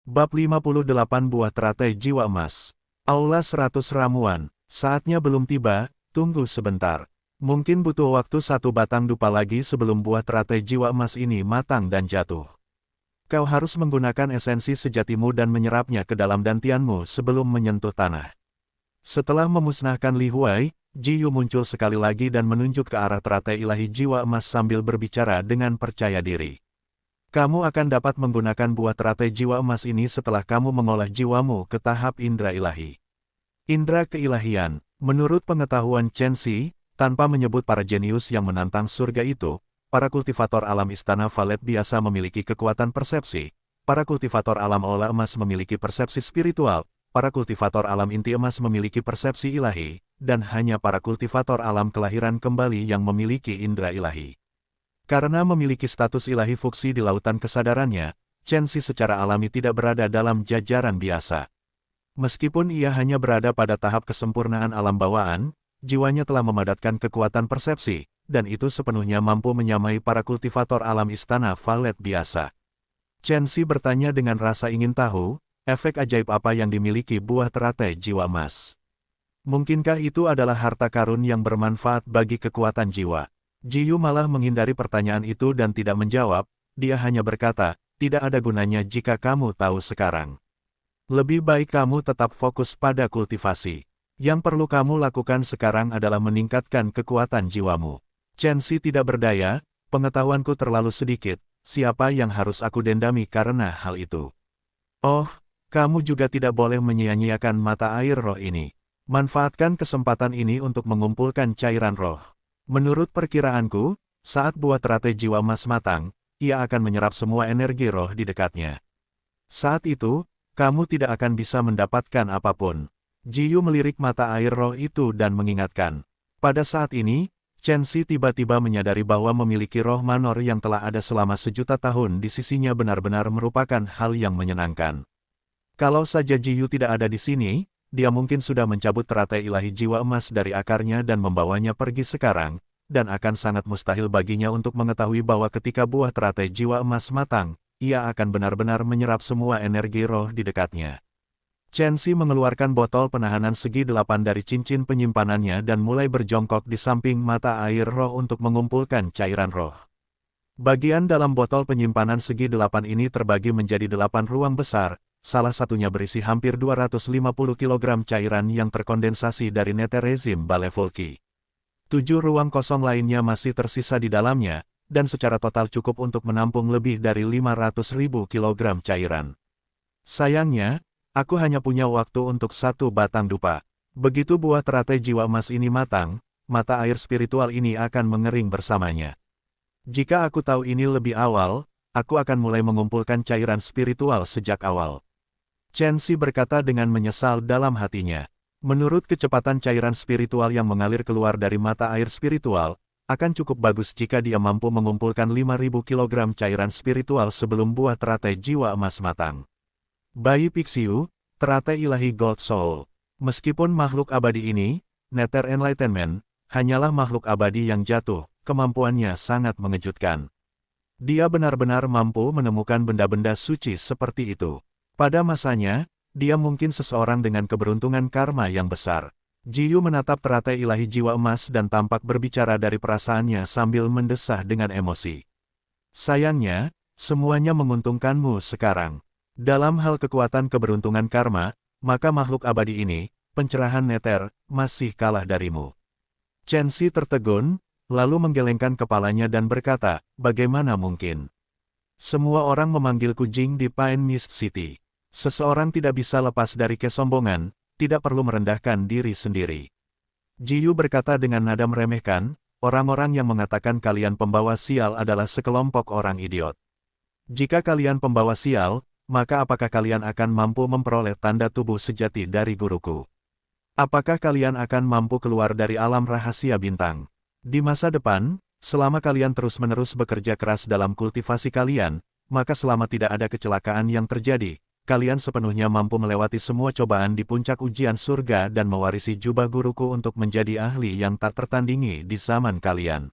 Bab 58 Buah Teratai Jiwa Emas. Aula 100 ramuan, saatnya belum tiba, tunggu sebentar. Mungkin butuh waktu 1 batang dupa lagi sebelum buah teratai jiwa emas ini matang dan jatuh. Kau harus menggunakan esensi sejatimu dan menyerapnya ke dalam dantianmu sebelum menyentuh tanah. Setelah memusnahkan Li Huai, Ji Yu muncul sekali lagi dan menunjuk ke arah teratai ilahi jiwa emas sambil berbicara dengan percaya diri. Kamu akan dapat menggunakan buah teratai jiwa emas ini setelah kamu mengolah jiwamu ke tahap indra ilahi. Indra keilahian, menurut pengetahuan Chen Xi, tanpa menyebut para jenius yang menantang surga itu, para kultivator alam istana Valet biasa memiliki kekuatan persepsi, para kultivator alam aula emas memiliki persepsi spiritual, para kultivator alam inti emas memiliki persepsi ilahi, dan hanya para kultivator alam kelahiran kembali yang memiliki indra ilahi. Karena memiliki status ilahi fuksi di lautan kesadarannya, Chen Xi secara alami tidak berada dalam jajaran biasa. Meskipun ia hanya berada pada tahap kesempurnaan alam bawaan, jiwanya telah memadatkan kekuatan persepsi, dan itu sepenuhnya mampu menyamai para kultivator alam istana Valet biasa. Chen Xi bertanya dengan rasa ingin tahu, efek ajaib apa yang dimiliki buah teratai jiwa emas. Mungkinkah itu adalah harta karun yang bermanfaat bagi kekuatan jiwa? Ji Yu malah menghindari pertanyaan itu dan tidak menjawab, dia hanya berkata, tidak ada gunanya jika kamu tahu sekarang. Lebih baik kamu tetap fokus pada kultivasi. Yang perlu kamu lakukan sekarang adalah meningkatkan kekuatan jiwamu. Chen Xi tidak berdaya, pengetahuanku terlalu sedikit, siapa yang harus aku dendami karena hal itu? Oh, kamu juga tidak boleh menyia-nyiakan mata air roh ini. Manfaatkan kesempatan ini untuk mengumpulkan cairan roh. Menurut perkiraanku, saat buah teratai jiwa emas matang, ia akan menyerap semua energi roh di dekatnya. Saat itu, kamu tidak akan bisa mendapatkan apapun. Ji Yu melirik mata air roh itu dan mengingatkan. Pada saat ini, Chen Xi tiba-tiba menyadari bahwa memiliki roh manor yang telah ada selama 1.000.000 tahun di sisinya benar-benar merupakan hal yang menyenangkan. Kalau saja Ji Yu tidak ada di sini, dia mungkin sudah mencabut teratai ilahi jiwa emas dari akarnya dan membawanya pergi sekarang, dan akan sangat mustahil baginya untuk mengetahui bahwa ketika buah teratai jiwa emas matang, ia akan benar-benar menyerap semua energi roh di dekatnya. Chen Xi mengeluarkan botol penahanan segi 8 dari cincin penyimpanannya dan mulai berjongkok di samping mata air roh untuk mengumpulkan cairan roh. Bagian dalam botol penyimpanan segi 8 ini terbagi menjadi 8 ruang besar, salah satunya berisi hampir 250 kg cairan yang terkondensasi dari neterezim Balevolki. 7 ruang kosong lainnya masih tersisa di dalamnya, dan secara total cukup untuk menampung lebih dari 500.000 kg cairan. Sayangnya, aku hanya punya waktu untuk 1 batang dupa. Begitu buah teratai jiwa emas ini matang, mata air spiritual ini akan mengering bersamanya. Jika aku tahu ini lebih awal, aku akan mulai mengumpulkan cairan spiritual sejak awal. Chen Xi berkata dengan menyesal dalam hatinya. Menurut kecepatan cairan spiritual yang mengalir keluar dari mata air spiritual, akan cukup bagus jika dia mampu mengumpulkan 5.000 kg cairan spiritual sebelum buah teratai jiwa emas matang. Bayi Pixiu, teratai ilahi Gold Soul. Meskipun makhluk abadi ini, Nether Enlightenment, hanyalah makhluk abadi yang jatuh, kemampuannya sangat mengejutkan. Dia benar-benar mampu menemukan benda-benda suci seperti itu. Pada masanya, dia mungkin seseorang dengan keberuntungan karma yang besar. Ji Yu menatap teratai ilahi jiwa emas dan tampak berbicara dari perasaannya sambil mendesah dengan emosi. Sayangnya, semuanya menguntungkanmu sekarang. Dalam hal kekuatan keberuntungan karma, maka makhluk abadi ini, pencerahan Nether, masih kalah darimu. Chen Xi tertegun, lalu menggelengkan kepalanya dan berkata, bagaimana mungkin? Semua orang memanggilku Jing di Pine Mist City. Seseorang tidak bisa lepas dari kesombongan, tidak perlu merendahkan diri sendiri. Ji Yu berkata dengan nada meremehkan, orang-orang yang mengatakan kalian pembawa sial adalah sekelompok orang idiot. Jika kalian pembawa sial, maka apakah kalian akan mampu memperoleh tanda tubuh sejati dari guruku? Apakah kalian akan mampu keluar dari alam rahasia bintang? Di masa depan, selama kalian terus-menerus bekerja keras dalam kultivasi kalian, maka selama tidak ada kecelakaan yang terjadi, kalian sepenuhnya mampu melewati semua cobaan di puncak ujian surga dan mewarisi jubah guruku untuk menjadi ahli yang tak tertandingi di zaman kalian.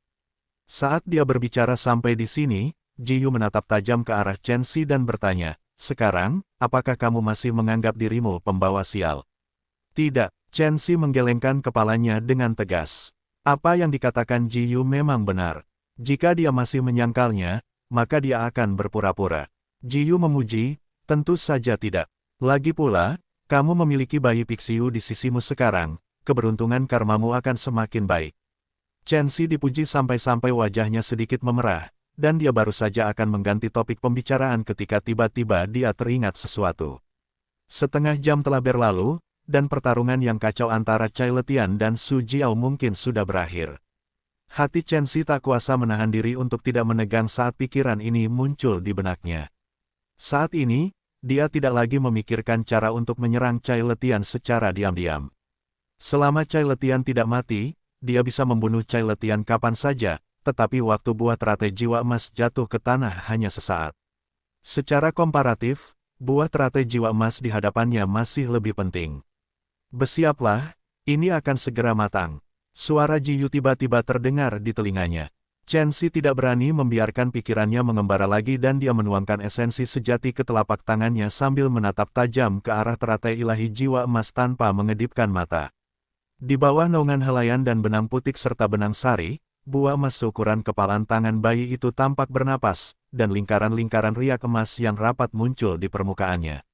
Saat dia berbicara sampai di sini, Ji Yu menatap tajam ke arah Chen Xi dan bertanya, sekarang, apakah kamu masih menganggap dirimu pembawa sial? Tidak, Chen Xi menggelengkan kepalanya dengan tegas. Apa yang dikatakan Ji Yu memang benar. Jika dia masih menyangkalnya, maka dia akan berpura-pura. Ji Yu memuji, tentu saja tidak. Lagi pula, kamu memiliki bayi Pixiu di sisimu sekarang, keberuntungan karmamu akan semakin baik. Chen Xi dipuji sampai-sampai wajahnya sedikit memerah, dan dia baru saja akan mengganti topik pembicaraan ketika tiba-tiba dia teringat sesuatu. Setengah jam telah berlalu, dan pertarungan yang kacau antara Cai Letian dan Su Jiao mungkin sudah berakhir. Hati Chen Xi tak kuasa menahan diri untuk tidak menegang saat pikiran ini muncul di benaknya. Saat ini, dia tidak lagi memikirkan cara untuk menyerang Cai Letian secara diam-diam. Selama Cai Letian tidak mati, dia bisa membunuh Cai Letian kapan saja, tetapi waktu buah teratai jiwa emas jatuh ke tanah hanya sesaat. Secara komparatif, buah teratai jiwa emas di hadapannya masih lebih penting. Bersiaplah, ini akan segera matang. Suara Ji Yu tiba-tiba terdengar di telinganya. Chen Xi tidak berani membiarkan pikirannya mengembara lagi dan dia menuangkan esensi sejati ke telapak tangannya sambil menatap tajam ke arah teratai ilahi jiwa emas tanpa mengedipkan mata. Di bawah naungan helaian dan benang putik serta benang sari, buah emas seukuran kepalan tangan bayi itu tampak bernapas, dan lingkaran-lingkaran riak emas yang rapat muncul di permukaannya.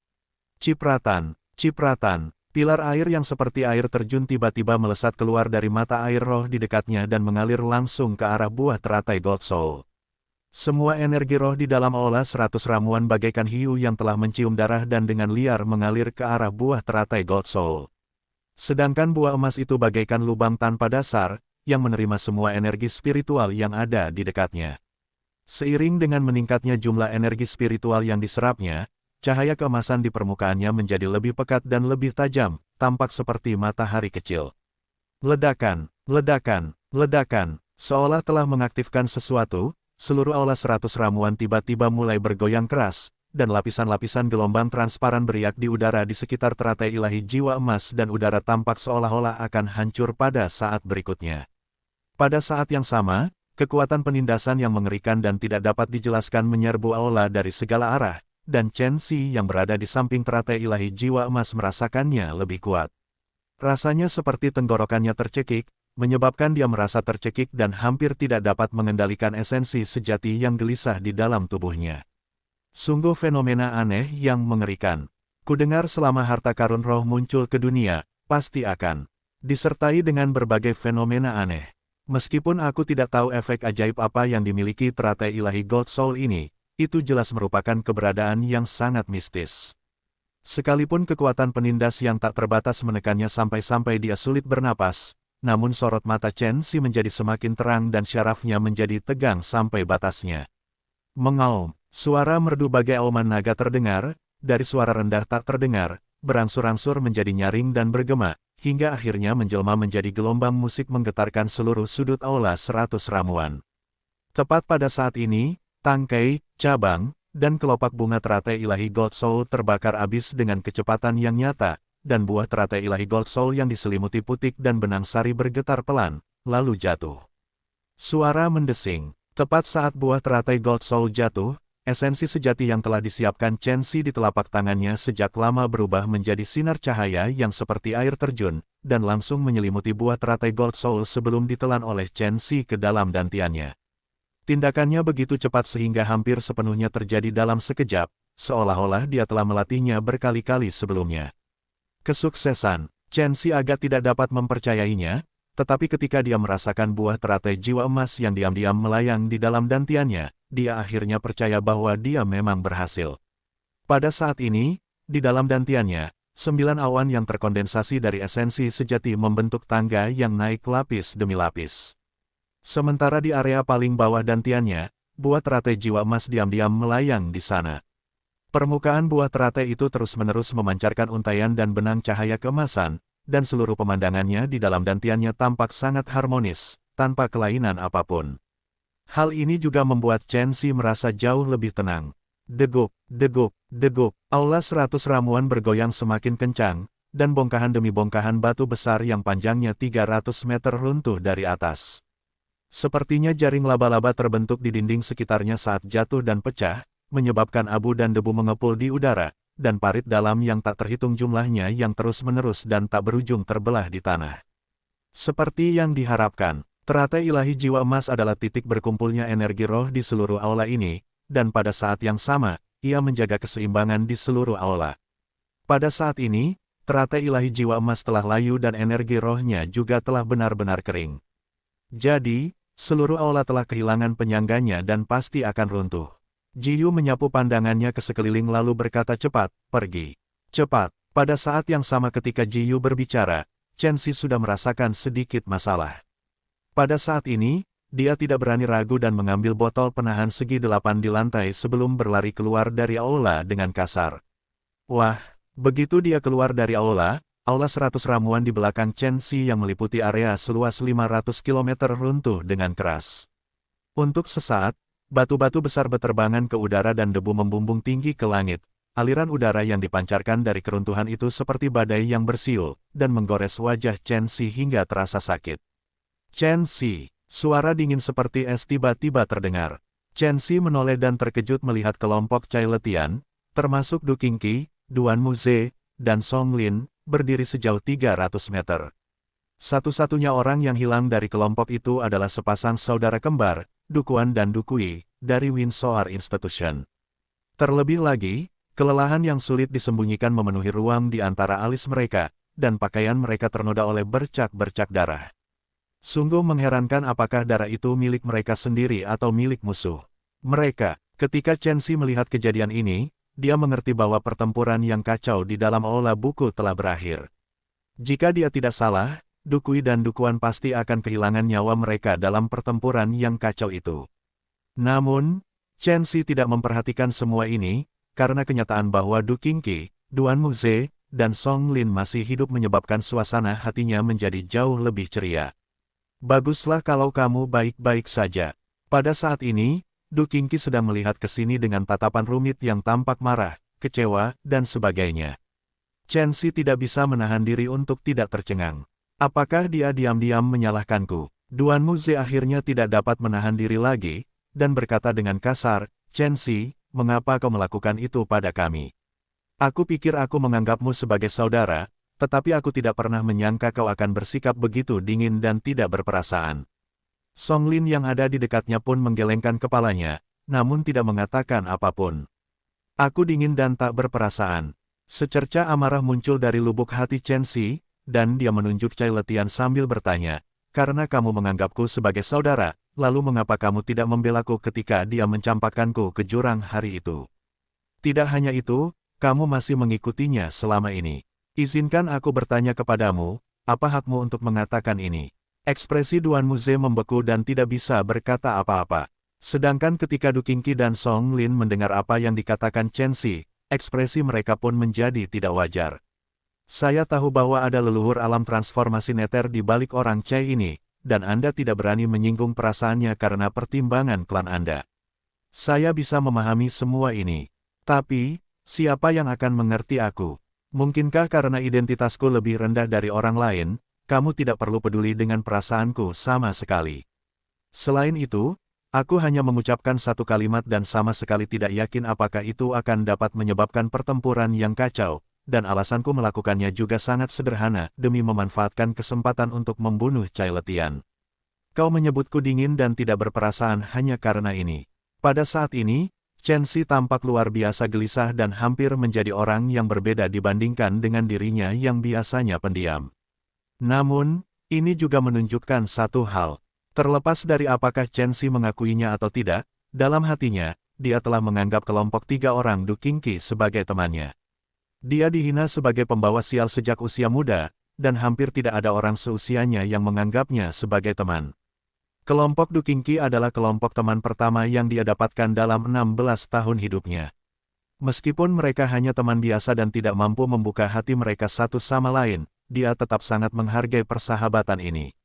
Cipratan, cipratan. Pilar air yang seperti air terjun tiba-tiba melesat keluar dari mata air roh di dekatnya dan mengalir langsung ke arah buah teratai Gold Soul. Semua energi roh di dalam aula 100 ramuan bagaikan hiu yang telah mencium darah dan dengan liar mengalir ke arah buah teratai Gold Soul. Sedangkan buah emas itu bagaikan lubang tanpa dasar, yang menerima semua energi spiritual yang ada di dekatnya. Seiring dengan meningkatnya jumlah energi spiritual yang diserapnya, cahaya keemasan di permukaannya menjadi lebih pekat dan lebih tajam, tampak seperti matahari kecil. Ledakan, ledakan, ledakan, seolah telah mengaktifkan sesuatu, seluruh aula 100 ramuan tiba-tiba mulai bergoyang keras, dan lapisan-lapisan gelombang transparan beriak di udara di sekitar teratai ilahi jiwa emas dan udara tampak seolah-olah akan hancur pada saat berikutnya. Pada saat yang sama, kekuatan penindasan yang mengerikan dan tidak dapat dijelaskan menyerbu aula dari segala arah, dan Chen Xi yang berada di samping teratai ilahi jiwa emas merasakannya lebih kuat. Rasanya seperti tenggorokannya tercekik, menyebabkan dia merasa tercekik dan hampir tidak dapat mengendalikan esensi sejati yang gelisah di dalam tubuhnya. Sungguh fenomena aneh yang mengerikan. Kudengar selama harta karun roh muncul ke dunia, pasti akan disertai dengan berbagai fenomena aneh. Meskipun aku tidak tahu efek ajaib apa yang dimiliki teratai ilahi Gold Soul ini, itu jelas merupakan keberadaan yang sangat mistis. Sekalipun kekuatan penindas yang tak terbatas menekannya sampai-sampai dia sulit bernapas, namun sorot mata Chen Xi menjadi semakin terang dan syarafnya menjadi tegang sampai batasnya. Mengaum, suara merdu bagai auman naga terdengar, dari suara rendah tak terdengar, berangsur-angsur menjadi nyaring dan bergema, hingga akhirnya menjelma menjadi gelombang musik menggetarkan seluruh sudut aula 100 ramuan. Tepat pada saat ini, tangkai, cabang, dan kelopak bunga teratai ilahi Gold Soul terbakar habis dengan kecepatan yang nyata, dan buah teratai ilahi Gold Soul yang diselimuti putik dan benang sari bergetar pelan, lalu jatuh. Suara mendesing. Tepat saat buah teratai Gold Soul jatuh, esensi sejati yang telah disiapkan Chen Xi di telapak tangannya sejak lama berubah menjadi sinar cahaya yang seperti air terjun, dan langsung menyelimuti buah teratai Gold Soul sebelum ditelan oleh Chen Xi ke dalam dantiannya. Tindakannya begitu cepat sehingga hampir sepenuhnya terjadi dalam sekejap, seolah-olah dia telah melatihnya berkali-kali sebelumnya. Kesuksesan, Chen Xi agak tidak dapat mempercayainya, tetapi ketika dia merasakan buah teratai jiwa emas yang diam-diam melayang di dalam dantiannya, dia akhirnya percaya bahwa dia memang berhasil. Pada saat ini, di dalam dantiannya, 9 awan yang terkondensasi dari esensi sejati membentuk tangga yang naik lapis demi lapis. Sementara di area paling bawah dantiannya, buah teratai jiwa emas diam-diam melayang di sana. Permukaan buah teratai itu terus-menerus memancarkan untaian dan benang cahaya keemasan, dan seluruh pemandangannya di dalam dantiannya tampak sangat harmonis, tanpa kelainan apapun. Hal ini juga membuat Chen Xi merasa jauh lebih tenang. Degup, degup, degup, aula 100 ramuan bergoyang semakin kencang, dan bongkahan demi bongkahan batu besar yang panjangnya 300 meter runtuh dari atas. Sepertinya jaring laba-laba terbentuk di dinding sekitarnya saat jatuh dan pecah, menyebabkan abu dan debu mengepul di udara, dan parit dalam yang tak terhitung jumlahnya yang terus-menerus dan tak berujung terbelah di tanah. Seperti yang diharapkan, teratai ilahi jiwa emas adalah titik berkumpulnya energi roh di seluruh aula ini, dan pada saat yang sama, ia menjaga keseimbangan di seluruh aula. Pada saat ini, teratai ilahi jiwa emas telah layu dan energi rohnya juga telah benar-benar kering. Jadi, seluruh aula telah kehilangan penyangganya dan pasti akan runtuh. Ji Yu menyapu pandangannya ke sekeliling lalu berkata cepat, pergi. Cepat. Pada saat yang sama ketika Ji Yu berbicara, Chen Xi sudah merasakan sedikit masalah. Pada saat ini, dia tidak berani ragu dan mengambil botol penahan segi 8 di lantai sebelum berlari keluar dari aula dengan kasar. Wah, begitu dia keluar dari aula 100 ramuan di belakang Chen Xi yang meliputi area seluas 500 km runtuh dengan keras. Untuk sesaat, batu-batu besar beterbangan ke udara dan debu membumbung tinggi ke langit. Aliran udara yang dipancarkan dari keruntuhan itu seperti badai yang bersiul, dan menggores wajah Chen Xi hingga terasa sakit. Chen Xi, suara dingin seperti es tiba-tiba terdengar. Chen Xi menoleh dan terkejut melihat kelompok Cai Letian, termasuk Du Qingqi, Duan Muze, dan Song Lin, berdiri sejauh 300 meter. Satu-satunya orang yang hilang dari kelompok itu adalah sepasang saudara kembar, Du Quan dan Du Kui, dari Winsoar Institution. Terlebih lagi, kelelahan yang sulit disembunyikan memenuhi ruang di antara alis mereka, dan pakaian mereka ternoda oleh bercak-bercak darah. Sungguh mengherankan apakah darah itu milik mereka sendiri atau milik musuh. Ketika Chen Xi melihat kejadian ini, dia mengerti bahwa pertempuran yang kacau di dalam aula buku telah berakhir. Jika dia tidak salah, Du Kui dan Du Quan pasti akan kehilangan nyawa mereka dalam pertempuran yang kacau itu. Namun, Chen Xi tidak memperhatikan semua ini, karena kenyataan bahwa Du Qingqi, Duan Muze, dan Song Lin masih hidup menyebabkan suasana hatinya menjadi jauh lebih ceria. Baguslah kalau kamu baik-baik saja. Pada saat ini, Du Qingqi sedang melihat ke sini dengan tatapan rumit yang tampak marah, kecewa, dan sebagainya. Chen Xi tidak bisa menahan diri untuk tidak tercengang. Apakah dia diam-diam menyalahkanku? Duan Muze akhirnya tidak dapat menahan diri lagi, dan berkata dengan kasar, Chen Xi, mengapa kau melakukan itu pada kami? Aku pikir aku menganggapmu sebagai saudara, tetapi aku tidak pernah menyangka kau akan bersikap begitu dingin dan tidak berperasaan. Song Lin yang ada di dekatnya pun menggelengkan kepalanya, namun tidak mengatakan apapun. Aku dingin dan tak berperasaan. Secerca amarah muncul dari lubuk hati Chen Xi, dan dia menunjuk Cai Letian sambil bertanya, karena kamu menganggapku sebagai saudara, lalu mengapa kamu tidak membelaku ketika dia mencampakkanku ke jurang hari itu? Tidak hanya itu, kamu masih mengikutinya selama ini. Izinkan aku bertanya kepadamu, apa hakmu untuk mengatakan ini? Ekspresi Duan Muze membeku dan tidak bisa berkata apa-apa. Sedangkan ketika Du Qingqi dan Song Lin mendengar apa yang dikatakan Chen Xi, ekspresi mereka pun menjadi tidak wajar. Saya tahu bahwa ada leluhur alam transformasi neter di balik orang Cai ini, dan Anda tidak berani menyinggung perasaannya karena pertimbangan klan Anda. Saya bisa memahami semua ini. Tapi, siapa yang akan mengerti aku? Mungkinkah karena identitasku lebih rendah dari orang lain, kamu tidak perlu peduli dengan perasaanku sama sekali? Selain itu, aku hanya mengucapkan satu kalimat dan sama sekali tidak yakin apakah itu akan dapat menyebabkan pertempuran yang kacau. Dan alasanku melakukannya juga sangat sederhana, demi memanfaatkan kesempatan untuk membunuh Cai Letian. Kau menyebutku dingin dan tidak berperasaan hanya karena ini. Pada saat ini, Chen Xi tampak luar biasa gelisah dan hampir menjadi orang yang berbeda dibandingkan dengan dirinya yang biasanya pendiam. Namun, ini juga menunjukkan satu hal. Terlepas dari apakah Chen Xi mengakuinya atau tidak, dalam hatinya, dia telah menganggap kelompok 3 orang Du Qingqi sebagai temannya. Dia dihina sebagai pembawa sial sejak usia muda, dan hampir tidak ada orang seusianya yang menganggapnya sebagai teman. Kelompok Du Qingqi adalah kelompok teman pertama yang dia dapatkan dalam 16 tahun hidupnya. Meskipun mereka hanya teman biasa dan tidak mampu membuka hati mereka satu sama lain, dia tetap sangat menghargai persahabatan ini.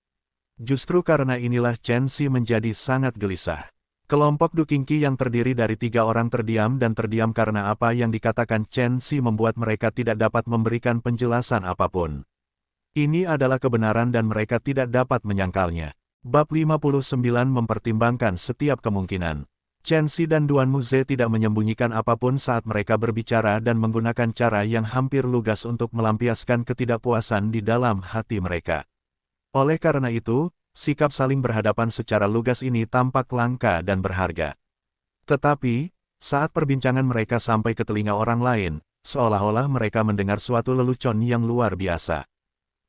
Justru karena inilah Chen Xi menjadi sangat gelisah. Kelompok Du Qingqi yang terdiri dari 3 orang terdiam dan terdiam karena apa yang dikatakan Chen Xi membuat mereka tidak dapat memberikan penjelasan apapun. Ini adalah kebenaran dan mereka tidak dapat menyangkalnya. Bab 59 mempertimbangkan setiap kemungkinan. Chen Xi dan Duan Muze tidak menyembunyikan apapun saat mereka berbicara dan menggunakan cara yang hampir lugas untuk melampiaskan ketidakpuasan di dalam hati mereka. Oleh karena itu, sikap saling berhadapan secara lugas ini tampak langka dan berharga. Tetapi, saat perbincangan mereka sampai ke telinga orang lain, seolah-olah mereka mendengar suatu lelucon yang luar biasa.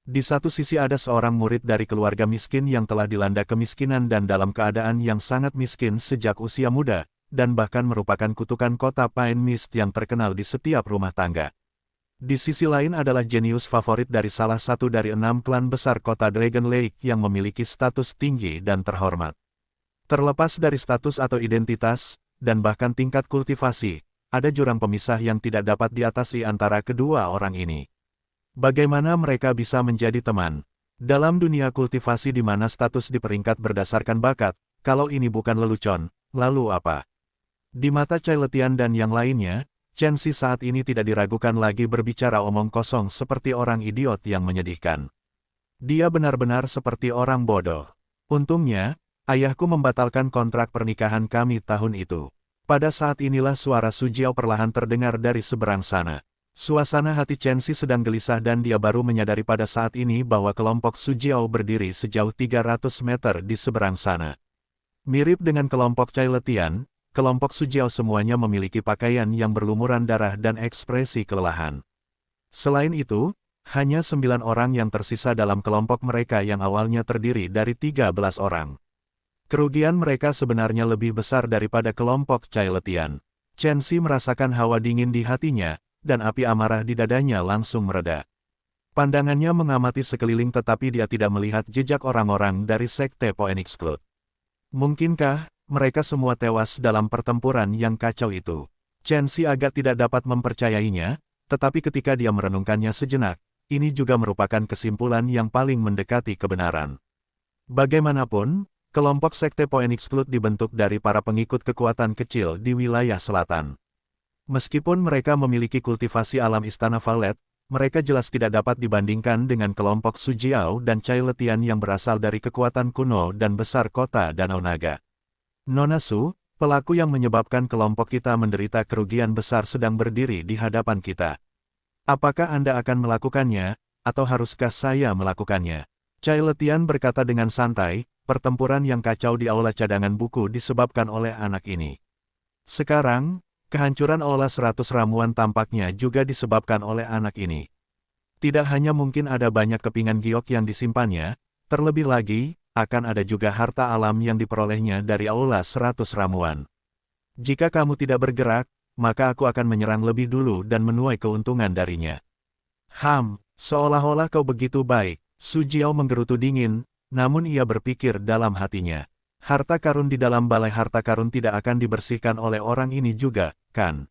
Di satu sisi ada seorang murid dari keluarga miskin yang telah dilanda kemiskinan dan dalam keadaan yang sangat miskin sejak usia muda, dan bahkan merupakan kutukan kota Pine Mist yang terkenal di setiap rumah tangga. Di sisi lain adalah jenius favorit dari salah satu dari 6 klan besar kota Dragon Lake yang memiliki status tinggi dan terhormat. Terlepas dari status atau identitas, dan bahkan tingkat kultivasi, ada jurang pemisah yang tidak dapat diatasi antara kedua orang ini. Bagaimana mereka bisa menjadi teman? Dalam dunia kultivasi di mana status di peringkat berdasarkan bakat, kalau ini bukan lelucon, lalu apa? Di mata Cai Letian dan yang lainnya, Chen Xi saat ini tidak diragukan lagi berbicara omong kosong seperti orang idiot yang menyedihkan. Dia benar-benar seperti orang bodoh. Untungnya, ayahku membatalkan kontrak pernikahan kami tahun itu. Pada saat inilah suara Su Jiao perlahan terdengar dari seberang sana. Suasana hati Chen Xi sedang gelisah dan dia baru menyadari pada saat ini bahwa kelompok Su Jiao berdiri sejauh 300 meter di seberang sana. Mirip dengan kelompok Cai Letian, kelompok Su Jiao semuanya memiliki pakaian yang berlumuran darah dan ekspresi kelelahan. Selain itu, hanya 9 orang yang tersisa dalam kelompok mereka yang awalnya terdiri dari 13 orang. Kerugian mereka sebenarnya lebih besar daripada kelompok Cai Letian. Chen Xi merasakan hawa dingin di hatinya, dan api amarah di dadanya langsung mereda. Pandangannya mengamati sekeliling tetapi dia tidak melihat jejak orang-orang dari Sekte Phoenix Cloud. Mungkinkah mereka semua tewas dalam pertempuran yang kacau itu? Chen Xi agak tidak dapat mempercayainya, tetapi ketika dia merenungkannya sejenak, ini juga merupakan kesimpulan yang paling mendekati kebenaran. Bagaimanapun, kelompok Sekte Phoenix Cloud dibentuk dari para pengikut kekuatan kecil di wilayah selatan. Meskipun mereka memiliki kultivasi alam Istana Valet, mereka jelas tidak dapat dibandingkan dengan kelompok Su Jiao dan Cai Letian yang berasal dari kekuatan kuno dan besar kota Danau Naga. Nona Su, pelaku yang menyebabkan kelompok kita menderita kerugian besar sedang berdiri di hadapan kita. Apakah Anda akan melakukannya, atau haruskah saya melakukannya? Cai Letian berkata dengan santai, pertempuran yang kacau di aula cadangan buku disebabkan oleh anak ini. Sekarang, kehancuran aula 100 ramuan tampaknya juga disebabkan oleh anak ini. Tidak hanya mungkin ada banyak kepingan giok yang disimpannya, terlebih lagi, akan ada juga harta alam yang diperolehnya dari aula 100 ramuan. Jika kamu tidak bergerak, maka aku akan menyerang lebih dulu dan menuai keuntungan darinya. Seolah-olah kau begitu baik, Su Jiao menggerutu dingin, namun ia berpikir dalam hatinya. Harta karun di dalam balai harta karun tidak akan dibersihkan oleh orang ini juga, kan?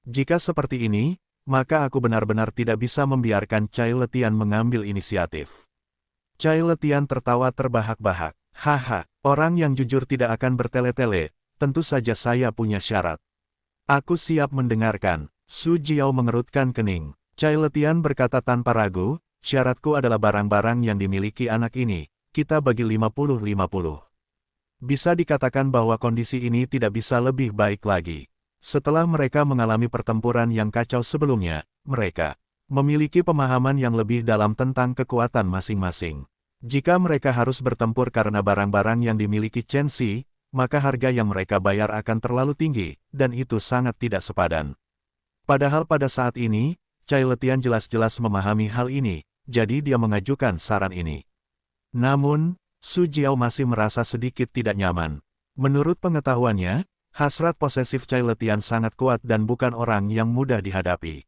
Jika seperti ini, maka aku benar-benar tidak bisa membiarkan Cai Letian mengambil inisiatif. Cai Letian tertawa terbahak-bahak. Haha, orang yang jujur tidak akan bertele-tele, tentu saja saya punya syarat. Aku siap mendengarkan. Su Jiao mengerutkan kening. Cai Letian berkata tanpa ragu, syaratku adalah barang-barang yang dimiliki anak ini, kita bagi 50-50. Bisa dikatakan bahwa kondisi ini tidak bisa lebih baik lagi. Setelah mereka mengalami pertempuran yang kacau sebelumnya, mereka memiliki pemahaman yang lebih dalam tentang kekuatan masing-masing. Jika mereka harus bertempur karena barang-barang yang dimiliki Chen Xi, maka harga yang mereka bayar akan terlalu tinggi, dan itu sangat tidak sepadan. Padahal pada saat ini, Cai Letian jelas-jelas memahami hal ini, jadi dia mengajukan saran ini. Namun, Su Jiao masih merasa sedikit tidak nyaman. Menurut pengetahuannya, hasrat posesif Cai Letian sangat kuat dan bukan orang yang mudah dihadapi.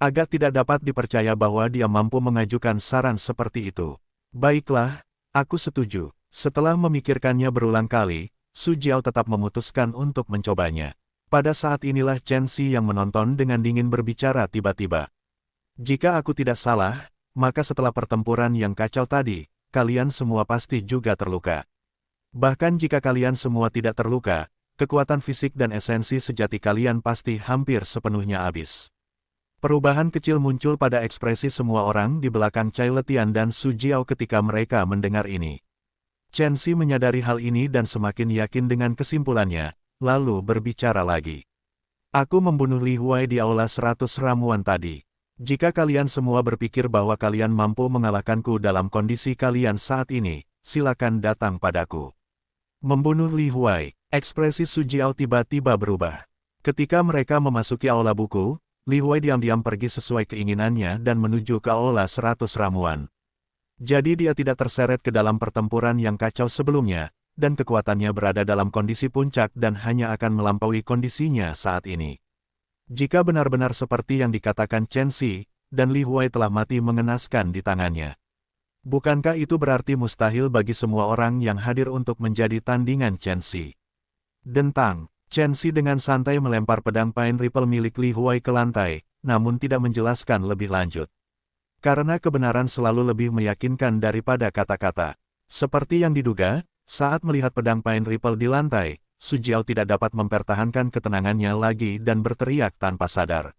Agak tidak dapat dipercaya bahwa dia mampu mengajukan saran seperti itu. Baiklah, aku setuju. Setelah memikirkannya berulang kali, Su Jiao tetap memutuskan untuk mencobanya. Pada saat inilah Chen Xi yang menonton dengan dingin berbicara tiba-tiba. Jika aku tidak salah, maka setelah pertempuran yang kacau tadi, kalian semua pasti juga terluka. Bahkan jika kalian semua tidak terluka, kekuatan fisik dan esensi sejati kalian pasti hampir sepenuhnya habis. Perubahan kecil muncul pada ekspresi semua orang di belakang Cai Letian dan Su Jiao ketika mereka mendengar ini. Chen Xi menyadari hal ini dan semakin yakin dengan kesimpulannya, lalu berbicara lagi. Aku membunuh Li Huai di aula 100 ramuan tadi. Jika kalian semua berpikir bahwa kalian mampu mengalahkanku dalam kondisi kalian saat ini, silakan datang padaku. Membunuh Li Huai, ekspresi Su Jiao tiba-tiba berubah. Ketika mereka memasuki aula buku, Li Huai diam-diam pergi sesuai keinginannya dan menuju ke aula 100 ramuan. Jadi dia tidak terseret ke dalam pertempuran yang kacau sebelumnya, dan kekuatannya berada dalam kondisi puncak dan hanya akan melampaui kondisinya saat ini. Jika benar-benar seperti yang dikatakan Chen Xi, dan Li Huai telah mati mengenaskan di tangannya. Bukankah itu berarti mustahil bagi semua orang yang hadir untuk menjadi tandingan Chen Xi? Dentang, Chen Xi dengan santai melempar pedang Pine Ripple milik Li Huai ke lantai, namun tidak menjelaskan lebih lanjut. Karena kebenaran selalu lebih meyakinkan daripada kata-kata. Seperti yang diduga, saat melihat pedang Pine Ripple di lantai, Su Jiao tidak dapat mempertahankan ketenangannya lagi dan berteriak tanpa sadar.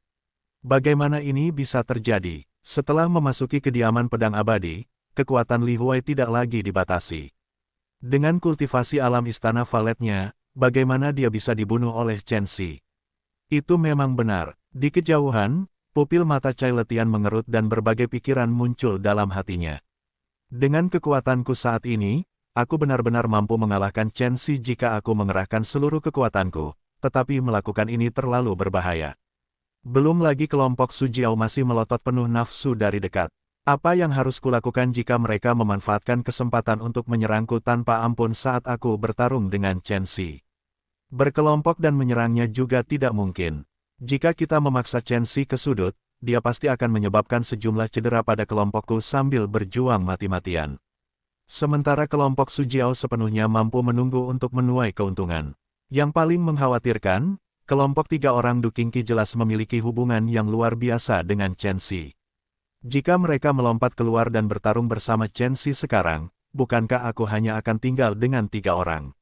Bagaimana ini bisa terjadi? Setelah memasuki kediaman pedang abadi, kekuatan Li Huai tidak lagi dibatasi. Dengan kultivasi alam istana valetnya, bagaimana dia bisa dibunuh oleh Chen Xi? Itu memang benar. Di kejauhan, pupil mata Cai Letian mengerut dan berbagai pikiran muncul dalam hatinya. Dengan kekuatanku saat ini, aku benar-benar mampu mengalahkan Chen Xi jika aku mengerahkan seluruh kekuatanku, tetapi melakukan ini terlalu berbahaya. Belum lagi kelompok Su Jiao masih melotot penuh nafsu dari dekat. Apa yang harus kulakukan jika mereka memanfaatkan kesempatan untuk menyerangku tanpa ampun saat aku bertarung dengan Chen Xi? Berkelompok dan menyerangnya juga tidak mungkin. Jika kita memaksa Chen Xi ke sudut, dia pasti akan menyebabkan sejumlah cedera pada kelompokku sambil berjuang mati-matian. Sementara kelompok Su Jiao sepenuhnya mampu menunggu untuk menuai keuntungan. Yang paling mengkhawatirkan, kelompok 3 orang Du Qingqi jelas memiliki hubungan yang luar biasa dengan Chen Xi. Jika mereka melompat keluar dan bertarung bersama Chen Xi sekarang, bukankah aku hanya akan tinggal dengan 3 orang?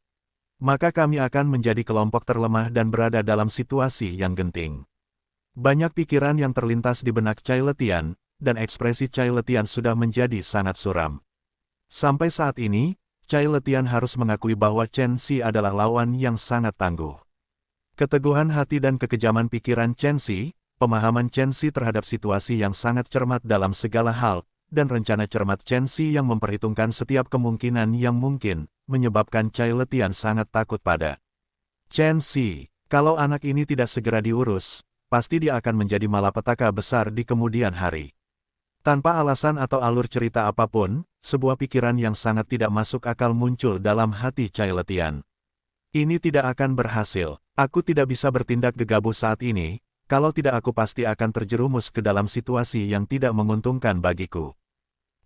Maka kami akan menjadi kelompok terlemah dan berada dalam situasi yang genting. Banyak pikiran yang terlintas di benak Cai Letian, dan ekspresi Cai Letian sudah menjadi sangat suram. Sampai saat ini, Cai Letian harus mengakui bahwa Chen Xi adalah lawan yang sangat tangguh. Keteguhan hati dan kekejaman pikiran Chen Xi, pemahaman Chen Xi terhadap situasi yang sangat cermat dalam segala hal, dan rencana cermat Chen Xi yang memperhitungkan setiap kemungkinan yang mungkin, menyebabkan Cai Letian sangat takut pada Chen Xi. Kalau anak ini tidak segera diurus, pasti dia akan menjadi malapetaka besar di kemudian hari. Tanpa alasan atau alur cerita apapun, sebuah pikiran yang sangat tidak masuk akal muncul dalam hati Cai Letian. Ini tidak akan berhasil. Aku tidak bisa bertindak gegabah saat ini, kalau tidak aku pasti akan terjerumus ke dalam situasi yang tidak menguntungkan bagiku.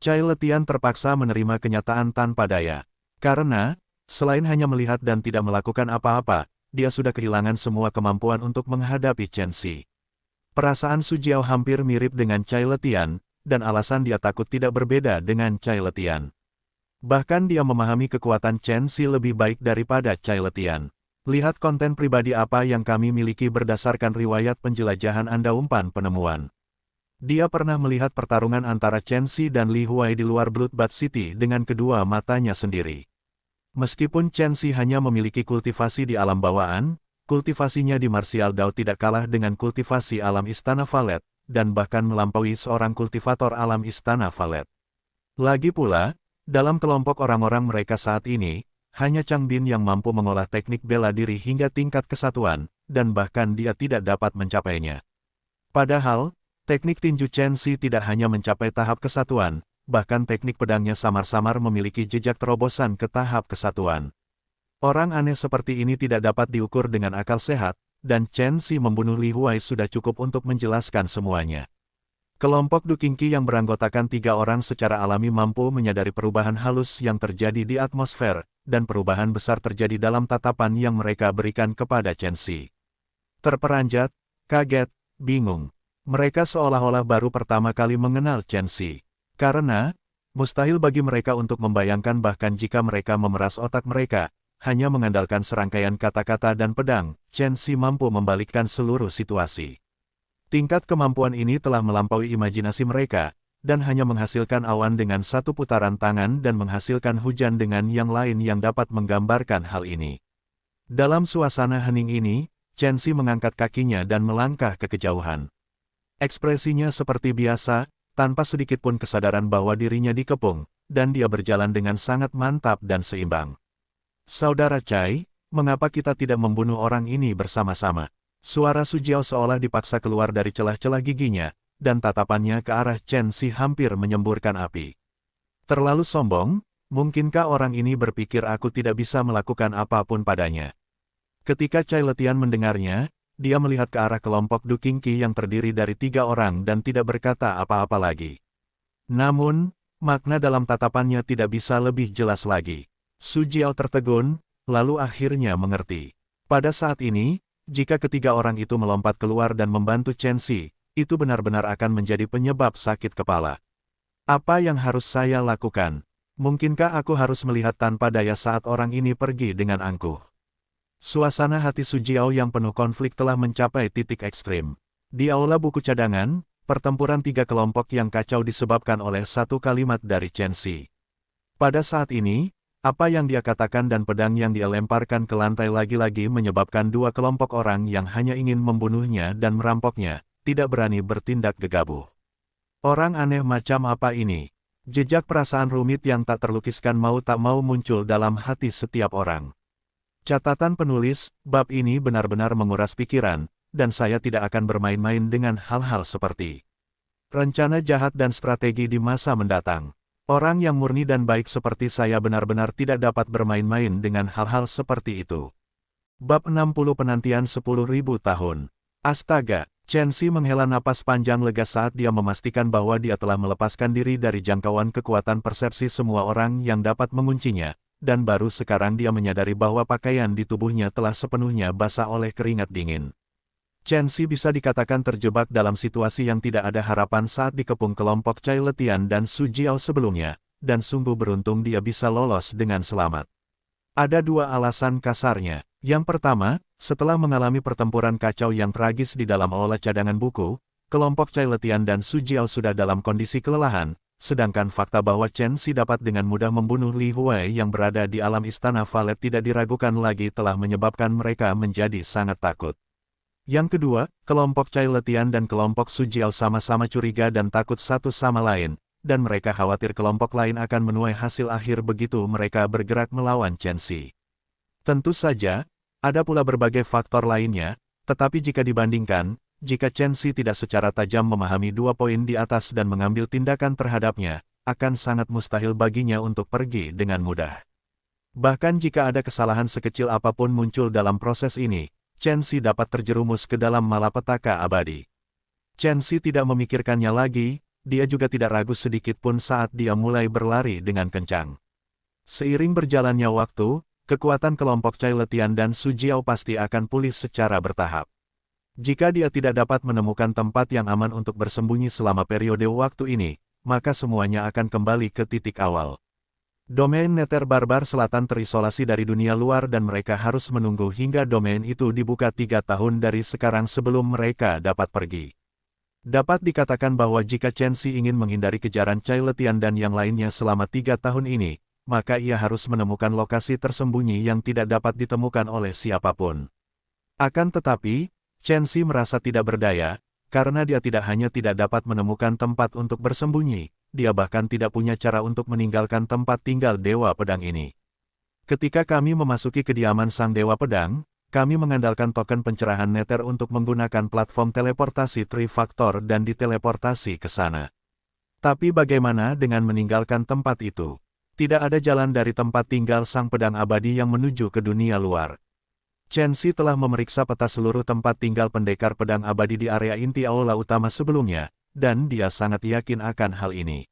Cai Letian terpaksa menerima kenyataan tanpa daya. Karena, selain hanya melihat dan tidak melakukan apa-apa, dia sudah kehilangan semua kemampuan untuk menghadapi Chen Xi. Perasaan Su Jiao hampir mirip dengan Cai Letian, dan alasan dia takut tidak berbeda dengan Cai Letian. Bahkan dia memahami kekuatan Chen Xi lebih baik daripada Cai Letian. Lihat konten pribadi apa yang kami miliki berdasarkan riwayat penjelajahan Anda umpan penemuan. Dia pernah melihat pertarungan antara Chen Xi dan Li Huai di luar Bloodbath City dengan kedua matanya sendiri. Meskipun Chen Xi hanya memiliki kultivasi di alam bawaan, kultivasinya di martial Dao tidak kalah dengan kultivasi alam Istana Valet, dan bahkan melampaui seorang kultivator alam Istana Valet. Lagi pula, dalam kelompok orang-orang mereka saat ini, hanya Chang Bin yang mampu mengolah teknik bela diri hingga tingkat kesatuan, dan bahkan dia tidak dapat mencapainya. Padahal, teknik tinju Chen Xi tidak hanya mencapai tahap kesatuan, bahkan teknik pedangnya samar-samar memiliki jejak terobosan ke tahap kesatuan. Orang aneh seperti ini tidak dapat diukur dengan akal sehat, dan Chen Xi membunuh Li Huai sudah cukup untuk menjelaskan semuanya. Kelompok Du Qingqi yang beranggotakan 3 orang secara alami mampu menyadari perubahan halus yang terjadi di atmosfer, dan perubahan besar terjadi dalam tatapan yang mereka berikan kepada Chen Xi. Terperanjat, kaget, bingung. Mereka seolah-olah baru pertama kali mengenal Chen Xi. Karena, mustahil bagi mereka untuk membayangkan bahkan jika mereka memeras otak mereka, hanya mengandalkan serangkaian kata-kata dan pedang, Chen Xi mampu membalikkan seluruh situasi. Tingkat kemampuan ini telah melampaui imajinasi mereka, dan hanya menghasilkan awan dengan satu putaran tangan dan menghasilkan hujan dengan yang lain yang dapat menggambarkan hal ini. Dalam suasana hening ini, Chen Xi mengangkat kakinya dan melangkah ke kejauhan. Ekspresinya seperti biasa, tanpa sedikit pun kesadaran bahwa dirinya dikepung, dan dia berjalan dengan sangat mantap dan seimbang. Saudara Cai, mengapa kita tidak membunuh orang ini bersama-sama? Suara Su Jiao seolah dipaksa keluar dari celah-celah giginya, dan tatapannya ke arah Chen Xi hampir menyemburkan api. Terlalu sombong, mungkinkah orang ini berpikir aku tidak bisa melakukan apapun padanya? Ketika Cai Letian mendengarnya, dia melihat ke arah kelompok Du Qingqi yang terdiri dari 3 orang dan tidak berkata apa-apa lagi. Namun, makna dalam tatapannya tidak bisa lebih jelas lagi. Su Jiao tertegun, lalu akhirnya mengerti. Pada saat ini, jika ketiga orang itu melompat keluar dan membantu Chen Xi, itu benar-benar akan menjadi penyebab sakit kepala. Apa yang harus saya lakukan? Mungkinkah aku harus melihat tanpa daya saat orang ini pergi dengan angkuh? Suasana hati Su Jiao yang penuh konflik telah mencapai titik ekstrim. Di aula buku cadangan, pertempuran 3 kelompok yang kacau disebabkan oleh satu kalimat dari Chen Xi. Pada saat ini, apa yang dia katakan dan pedang yang dia lemparkan ke lantai lagi-lagi menyebabkan 2 kelompok orang yang hanya ingin membunuhnya dan merampoknya, tidak berani bertindak gegabah. Orang aneh macam apa ini? Jejak perasaan rumit yang tak terlukiskan mau tak mau muncul dalam hati setiap orang. Catatan penulis, bab ini benar-benar menguras pikiran, dan saya tidak akan bermain-main dengan hal-hal seperti rencana jahat dan strategi di masa mendatang. Orang yang murni dan baik seperti saya benar-benar tidak dapat bermain-main dengan hal-hal seperti itu. Bab 60 Penantian 10.000 tahun. Astaga, Chen Xi menghela napas panjang lega saat dia memastikan bahwa dia telah melepaskan diri dari jangkauan kekuatan persepsi semua orang yang dapat menguncinya, dan baru sekarang dia menyadari bahwa pakaian di tubuhnya telah sepenuhnya basah oleh keringat dingin. Chen Xi bisa dikatakan terjebak dalam situasi yang tidak ada harapan saat dikepung kelompok Cai Letian dan Su Jiao sebelumnya, dan sungguh beruntung dia bisa lolos dengan selamat. Ada 2 alasan kasarnya. Yang pertama, setelah mengalami pertempuran kacau yang tragis di dalam aula cadangan buku, kelompok Cai Letian dan Su Jiao sudah dalam kondisi kelelahan, sedangkan fakta bahwa Chen Xi dapat dengan mudah membunuh Li Huai yang berada di alam istana Valet tidak diragukan lagi telah menyebabkan mereka menjadi sangat takut. Yang kedua, kelompok Cai Letian dan kelompok Su Jiao sama-sama curiga dan takut satu sama lain, dan mereka khawatir kelompok lain akan menuai hasil akhir begitu mereka bergerak melawan Chen Xi. Tentu saja, ada pula berbagai faktor lainnya, tetapi jika dibandingkan, jika Chen Xi tidak secara tajam memahami 2 poin di atas dan mengambil tindakan terhadapnya, akan sangat mustahil baginya untuk pergi dengan mudah. Bahkan jika ada kesalahan sekecil apapun muncul dalam proses ini, Chen Xi dapat terjerumus ke dalam malapetaka abadi. Chen Xi tidak memikirkannya lagi, dia juga tidak ragu sedikit pun saat dia mulai berlari dengan kencang. Seiring berjalannya waktu, kekuatan kelompok Cai Letian dan Su Jiao pasti akan pulih secara bertahap. Jika dia tidak dapat menemukan tempat yang aman untuk bersembunyi selama periode waktu ini, maka semuanya akan kembali ke titik awal. Domain Nether Barbar Selatan terisolasi dari dunia luar dan mereka harus menunggu hingga domain itu dibuka 3 tahun dari sekarang sebelum mereka dapat pergi. Dapat dikatakan bahwa jika Chen Xi ingin menghindari kejaran Cai Letian dan yang lainnya selama 3 tahun ini, maka ia harus menemukan lokasi tersembunyi yang tidak dapat ditemukan oleh siapapun. Akan tetapi, Chen Xi merasa tidak berdaya, karena dia tidak hanya tidak dapat menemukan tempat untuk bersembunyi, dia bahkan tidak punya cara untuk meninggalkan tempat tinggal Dewa Pedang ini. Ketika kami memasuki kediaman Sang Dewa Pedang, kami mengandalkan token pencerahan Nether untuk menggunakan platform teleportasi Trifaktor dan diteleportasi ke sana. Tapi bagaimana dengan meninggalkan tempat itu? Tidak ada jalan dari tempat tinggal Sang Pedang Abadi yang menuju ke dunia luar. Chen Xi telah memeriksa peta seluruh tempat tinggal pendekar pedang abadi di area inti aula utama sebelumnya, dan dia sangat yakin akan hal ini.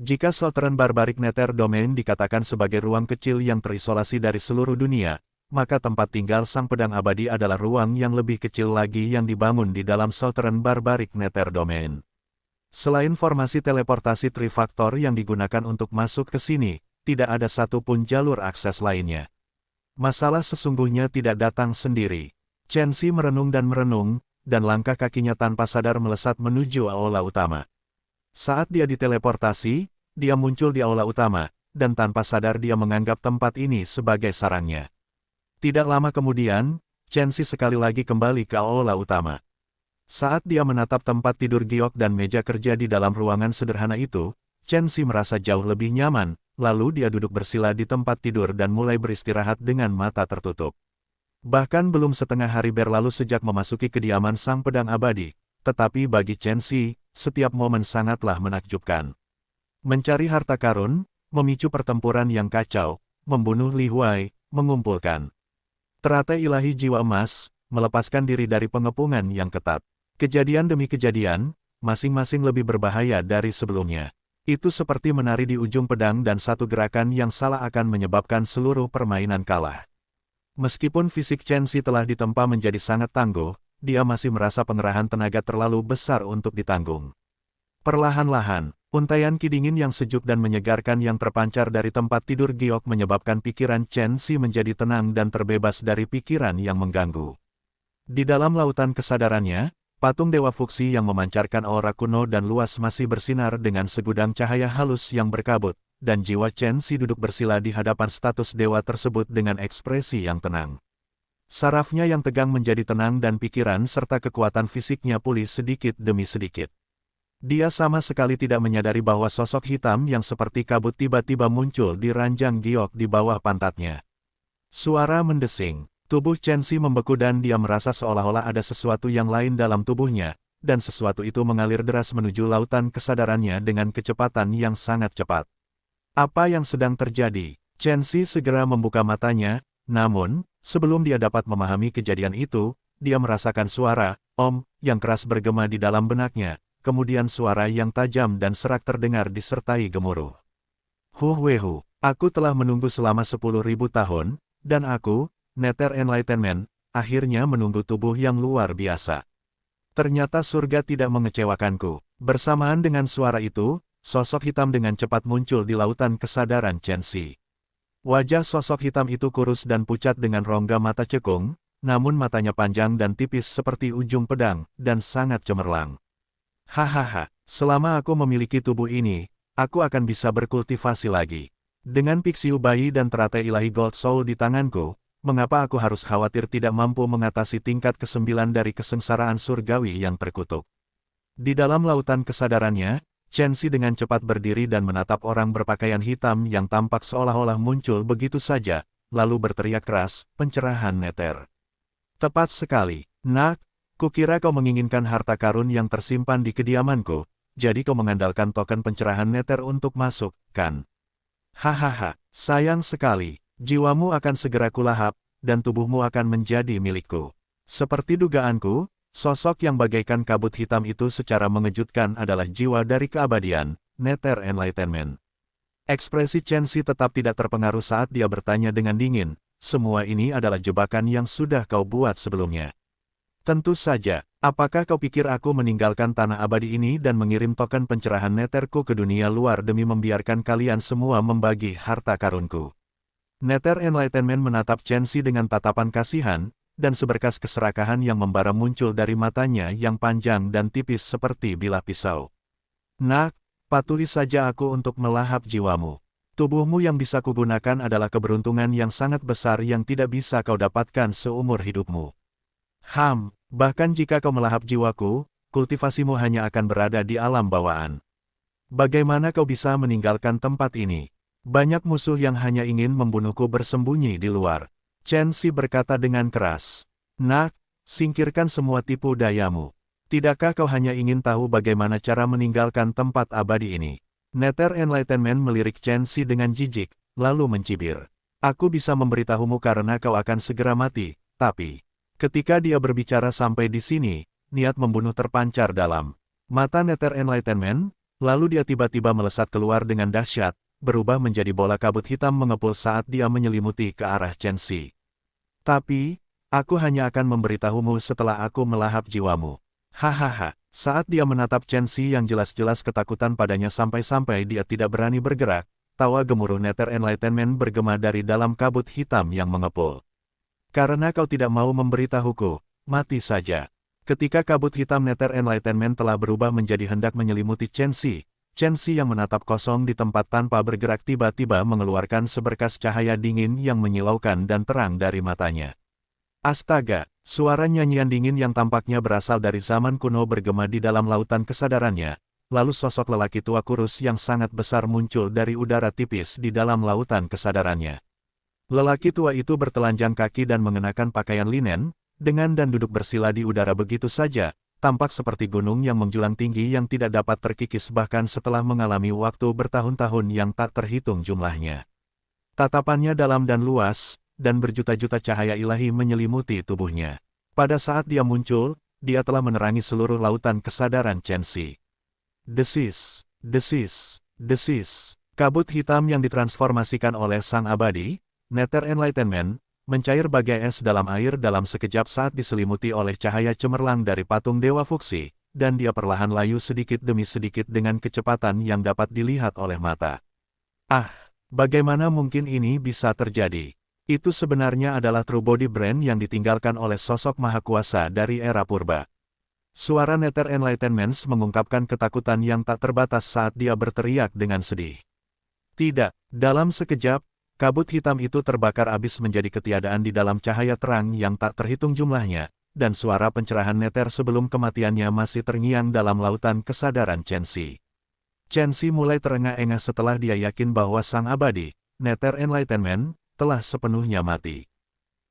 Jika Southern Barbaric Nether Domain dikatakan sebagai ruang kecil yang terisolasi dari seluruh dunia, maka tempat tinggal Sang Pedang Abadi adalah ruang yang lebih kecil lagi yang dibangun di dalam Southern Barbaric Nether Domain. Selain formasi teleportasi Trifaktor yang digunakan untuk masuk ke sini, tidak ada satupun jalur akses lainnya. Masalah sesungguhnya tidak datang sendiri. Chen Xi merenung, dan langkah kakinya tanpa sadar melesat menuju aula utama. Saat dia diteleportasi, dia muncul di aula utama, dan tanpa sadar dia menganggap tempat ini sebagai sarangnya. Tidak lama kemudian, Chen Xi sekali lagi kembali ke aula utama. Saat dia menatap tempat tidur giok dan meja kerja di dalam ruangan sederhana itu, Chen Xi merasa jauh lebih nyaman, lalu dia duduk bersila di tempat tidur dan mulai beristirahat dengan mata tertutup. Bahkan belum setengah hari berlalu sejak memasuki kediaman Sang Pedang Abadi, tetapi bagi Chen Xi, setiap momen sangatlah menakjubkan. Mencari harta karun, memicu pertempuran yang kacau, membunuh Li Huai, mengumpulkan teratai ilahi jiwa emas, melepaskan diri dari pengepungan yang ketat. Kejadian demi kejadian, masing-masing lebih berbahaya dari sebelumnya. Itu seperti menari di ujung pedang dan satu gerakan yang salah akan menyebabkan seluruh permainan kalah. Meskipun fisik Chen Xi telah ditempa menjadi sangat tangguh, dia masih merasa pengerahan tenaga terlalu besar untuk ditanggung. Perlahan-lahan, untaian ki dingin yang sejuk dan menyegarkan yang terpancar dari tempat tidur giok menyebabkan pikiran Chen Xi menjadi tenang dan terbebas dari pikiran yang mengganggu. Di dalam lautan kesadarannya, patung Dewa Fuksi yang memancarkan aura kuno dan luas masih bersinar dengan segudang cahaya halus yang berkabut, dan jiwa Chen Xi duduk bersila di hadapan status dewa tersebut dengan ekspresi yang tenang. Sarafnya yang tegang menjadi tenang dan pikiran serta kekuatan fisiknya pulih sedikit demi sedikit. Dia sama sekali tidak menyadari bahwa sosok hitam yang seperti kabut tiba-tiba muncul di ranjang giok di bawah pantatnya. Suara mendesing. Tubuh Chen Xi membeku dan dia merasa seolah-olah ada sesuatu yang lain dalam tubuhnya, dan sesuatu itu mengalir deras menuju lautan kesadarannya dengan kecepatan yang sangat cepat. Apa yang sedang terjadi? Chen Xi segera membuka matanya, namun, sebelum dia dapat memahami kejadian itu, dia merasakan suara, "Om," yang keras bergema di dalam benaknya, kemudian suara yang tajam dan serak terdengar disertai gemuruh. "Huhwehu, aku telah menunggu selama 10.000 tahun, dan aku, Nether Enlightenment, akhirnya menunggu tubuh yang luar biasa. Ternyata surga tidak mengecewakanku." Bersamaan dengan suara itu, sosok hitam dengan cepat muncul di lautan kesadaran Chen Xi. Wajah sosok hitam itu kurus dan pucat dengan rongga mata cekung, namun matanya panjang dan tipis seperti ujung pedang, dan sangat cemerlang. "Hahaha, selama aku memiliki tubuh ini, aku akan bisa berkultivasi lagi. Dengan Pixiu bayi dan teratai ilahi Gold Soul di tanganku, mengapa aku harus khawatir tidak mampu mengatasi tingkat ke-9 dari kesengsaraan surgawi yang terkutuk?" Di dalam lautan kesadarannya, Chen Xi dengan cepat berdiri dan menatap orang berpakaian hitam yang tampak seolah-olah muncul begitu saja, lalu berteriak keras, "Pencerahan Nether." "Tepat sekali, Nak. Kukira kau menginginkan harta karun yang tersimpan di kediamanku, jadi kau mengandalkan token pencerahan Nether untuk masuk, kan? Hahaha, sayang sekali. Jiwamu akan segera kulahap, dan tubuhmu akan menjadi milikku." Seperti dugaanku, sosok yang bagaikan kabut hitam itu secara mengejutkan adalah jiwa dari keabadian, Nether Enlightenment. Ekspresi Chen Xi tetap tidak terpengaruh saat dia bertanya dengan dingin, "Semua ini adalah jebakan yang sudah kau buat sebelumnya?" "Tentu saja, apakah kau pikir aku meninggalkan tanah abadi ini dan mengirim token pencerahan Netherku ke dunia luar demi membiarkan kalian semua membagi harta karunku?" Nether Enlightenment menatap Chen Xi dengan tatapan kasihan, dan seberkas keserakahan yang membara muncul dari matanya yang panjang dan tipis seperti bilah pisau. "Nak, patuhi saja aku untuk melahap jiwamu. Tubuhmu yang bisa kugunakan adalah keberuntungan yang sangat besar yang tidak bisa kau dapatkan seumur hidupmu. Bahkan jika kau melahap jiwaku, kultivasimu hanya akan berada di alam bawaan. Bagaimana kau bisa meninggalkan tempat ini? Banyak musuh yang hanya ingin membunuhku bersembunyi di luar." Chen Xi berkata dengan keras. "Nak, singkirkan semua tipu dayamu. Tidakkah kau hanya ingin tahu bagaimana cara meninggalkan tempat abadi ini?" Nether Enlightenment melirik Chen Xi dengan jijik, lalu mencibir. "Aku bisa memberitahumu karena kau akan segera mati, tapi..." Ketika dia berbicara sampai di sini, niat membunuh terpancar dalam mata Nether Enlightenment, lalu dia tiba-tiba melesat keluar dengan dahsyat, berubah menjadi bola kabut hitam mengepul saat dia menyelimuti ke arah Chen Xi. "Tapi, aku hanya akan memberitahumu setelah aku melahap jiwamu." Hahaha, saat dia menatap Chen Xi yang jelas-jelas ketakutan padanya sampai-sampai dia tidak berani bergerak, tawa gemuruh Nether Enlightenment bergema dari dalam kabut hitam yang mengepul. "Karena kau tidak mau memberitahuku, mati saja." Ketika kabut hitam Nether Enlightenment telah berubah menjadi hendak menyelimuti Chen Xi, Chen Xi yang menatap kosong di tempat tanpa bergerak tiba-tiba mengeluarkan seberkas cahaya dingin yang menyilaukan dan terang dari matanya. Astaga, suara nyanyian dingin yang tampaknya berasal dari zaman kuno bergema di dalam lautan kesadarannya, lalu sosok lelaki tua kurus yang sangat besar muncul dari udara tipis di dalam lautan kesadarannya. Lelaki tua itu bertelanjang kaki dan mengenakan pakaian linen, dengan dan duduk bersila di udara begitu saja, tampak seperti gunung yang menjulang tinggi yang tidak dapat terkikis bahkan setelah mengalami waktu bertahun-tahun yang tak terhitung jumlahnya. Tatapannya dalam dan luas, dan berjuta-juta cahaya ilahi menyelimuti tubuhnya. Pada saat dia muncul, dia telah menerangi seluruh lautan kesadaran Chen Xi. Desis, desis, desis. Kabut hitam yang ditransformasikan oleh Sang Abadi, Nether Enlightenment, mencair bagai es dalam air dalam sekejap saat diselimuti oleh cahaya cemerlang dari patung Dewa Fuksi, dan dia perlahan layu sedikit demi sedikit dengan kecepatan yang dapat dilihat oleh mata. Ah, bagaimana mungkin ini bisa terjadi? Itu sebenarnya adalah True Body Brand yang ditinggalkan oleh sosok maha kuasa dari era purba. Suara Nether Enlightenment mengungkapkan ketakutan yang tak terbatas saat dia berteriak dengan sedih. Tidak, dalam sekejap, kabut hitam itu terbakar habis menjadi ketiadaan di dalam cahaya terang yang tak terhitung jumlahnya, dan suara pencerahan Nether sebelum kematiannya masih terngiang dalam lautan kesadaran Chen Xi. Chen Xi mulai terengah-engah setelah dia yakin bahwa Sang Abadi, Nether Enlightenment, telah sepenuhnya mati.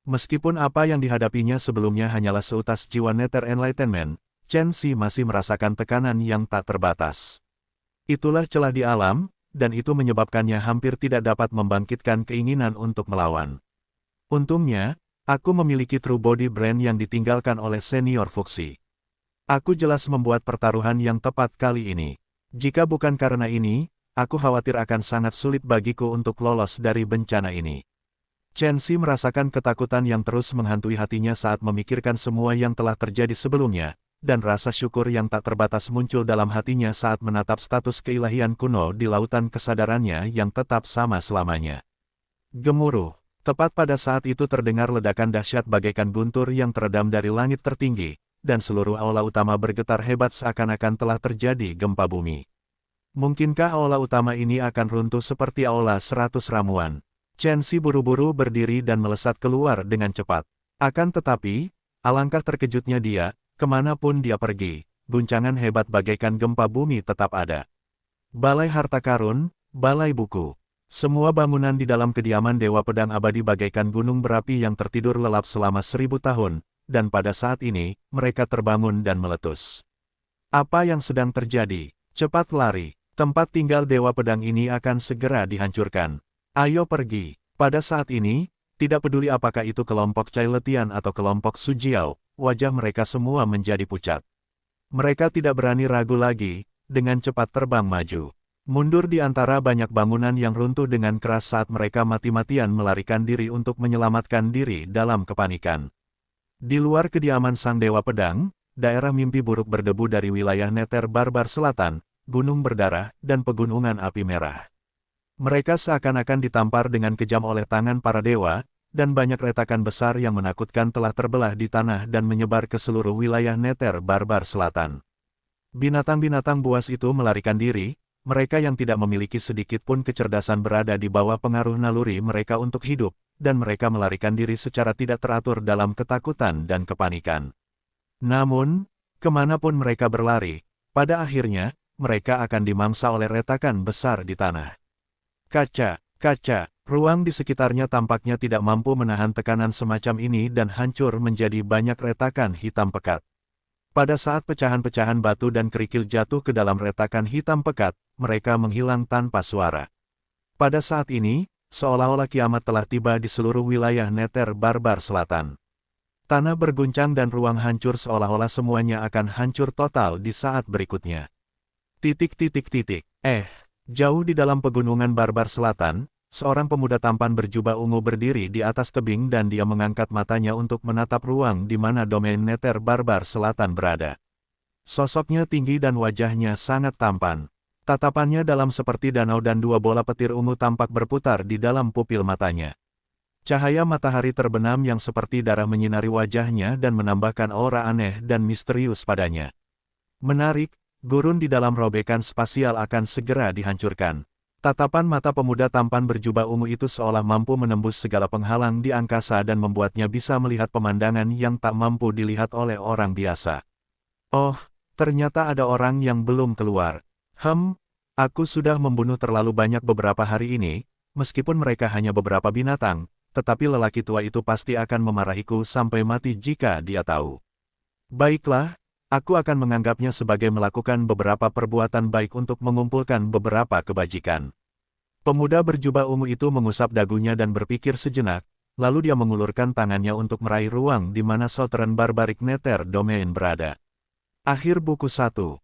Meskipun apa yang dihadapinya sebelumnya hanyalah seutas jiwa Nether Enlightenment, Chen Xi masih merasakan tekanan yang tak terbatas. Itulah celah di alam, dan itu menyebabkannya hampir tidak dapat membangkitkan keinginan untuk melawan. Untungnya, aku memiliki True Body Brand yang ditinggalkan oleh Senior Fuksi. Aku jelas membuat pertaruhan yang tepat kali ini. Jika bukan karena ini, aku khawatir akan sangat sulit bagiku untuk lolos dari bencana ini. Chen Xi merasakan ketakutan yang terus menghantui hatinya saat memikirkan semua yang telah terjadi sebelumnya, dan rasa syukur yang tak terbatas muncul dalam hatinya saat menatap status keilahian kuno di lautan kesadarannya yang tetap sama selamanya. Gemuruh. Tepat pada saat itu terdengar ledakan dahsyat bagaikan guntur yang teredam dari langit tertinggi, dan seluruh aula utama bergetar hebat seakan-akan telah terjadi gempa bumi. Mungkinkah aula utama ini akan runtuh seperti aula 100 ramuan? Chen Xi buru-buru berdiri dan melesat keluar dengan cepat. Akan tetapi, alangkah terkejutnya dia, kemanapun dia pergi, guncangan hebat bagaikan gempa bumi tetap ada. Balai harta karun, balai buku. Semua bangunan di dalam kediaman Dewa Pedang Abadi bagaikan gunung berapi yang tertidur lelap selama 1000 tahun, dan pada saat ini, mereka terbangun dan meletus. Apa yang sedang terjadi? Cepat lari, tempat tinggal Dewa Pedang ini akan segera dihancurkan. Ayo pergi. Pada saat ini, tidak peduli apakah itu kelompok Cai Letian atau kelompok Su Jiao, wajah mereka semua menjadi pucat. Mereka tidak berani ragu lagi, dengan cepat terbang maju. Mundur di antara banyak bangunan yang runtuh dengan keras saat mereka mati-matian melarikan diri untuk menyelamatkan diri dalam kepanikan. Di luar kediaman Sang Dewa Pedang, daerah mimpi buruk berdebu dari wilayah Nether Barbar Selatan, gunung berdarah, dan pegunungan api merah. Mereka seakan-akan ditampar dengan kejam oleh tangan para dewa, dan banyak retakan besar yang menakutkan telah terbelah di tanah dan menyebar ke seluruh wilayah Nether Barbar Selatan. Binatang-binatang buas itu melarikan diri, mereka yang tidak memiliki sedikit pun kecerdasan berada di bawah pengaruh naluri mereka untuk hidup, dan mereka melarikan diri secara tidak teratur dalam ketakutan dan kepanikan. Namun, kemanapun mereka berlari, pada akhirnya, mereka akan dimangsa oleh retakan besar di tanah. Kaca, ruang di sekitarnya tampaknya tidak mampu menahan tekanan semacam ini dan hancur menjadi banyak retakan hitam pekat. Pada saat pecahan-pecahan batu dan kerikil jatuh ke dalam retakan hitam pekat, mereka menghilang tanpa suara. Pada saat ini, seolah-olah kiamat telah tiba di seluruh wilayah Nether Barbar Selatan. Tanah berguncang dan ruang hancur seolah-olah semuanya akan hancur total di saat berikutnya. Jauh di dalam pegunungan Barbar Selatan, seorang pemuda tampan berjubah ungu berdiri di atas tebing dan dia mengangkat matanya untuk menatap ruang di mana domain Nether Barbar Selatan berada. Sosoknya tinggi dan wajahnya sangat tampan. Tatapannya dalam seperti danau dan dua bola petir ungu tampak berputar di dalam pupil matanya. Cahaya matahari terbenam yang seperti darah menyinari wajahnya dan menambahkan aura aneh dan misterius padanya. Menarik, gurun di dalam robekan spasial akan segera dihancurkan. Tatapan mata pemuda tampan berjubah ungu itu seolah mampu menembus segala penghalang di angkasa dan membuatnya bisa melihat pemandangan yang tak mampu dilihat oleh orang biasa. Oh, ternyata ada orang yang belum keluar. Aku sudah membunuh terlalu banyak beberapa hari ini, meskipun mereka hanya beberapa binatang, tetapi lelaki tua itu pasti akan memarahiku sampai mati jika dia tahu. Baiklah, aku akan menganggapnya sebagai melakukan beberapa perbuatan baik untuk mengumpulkan beberapa kebajikan. Pemuda berjubah ungu itu mengusap dagunya dan berpikir sejenak, lalu dia mengulurkan tangannya untuk meraih ruang di mana Southern Barbaric Nether Domain berada. Akhir buku 1.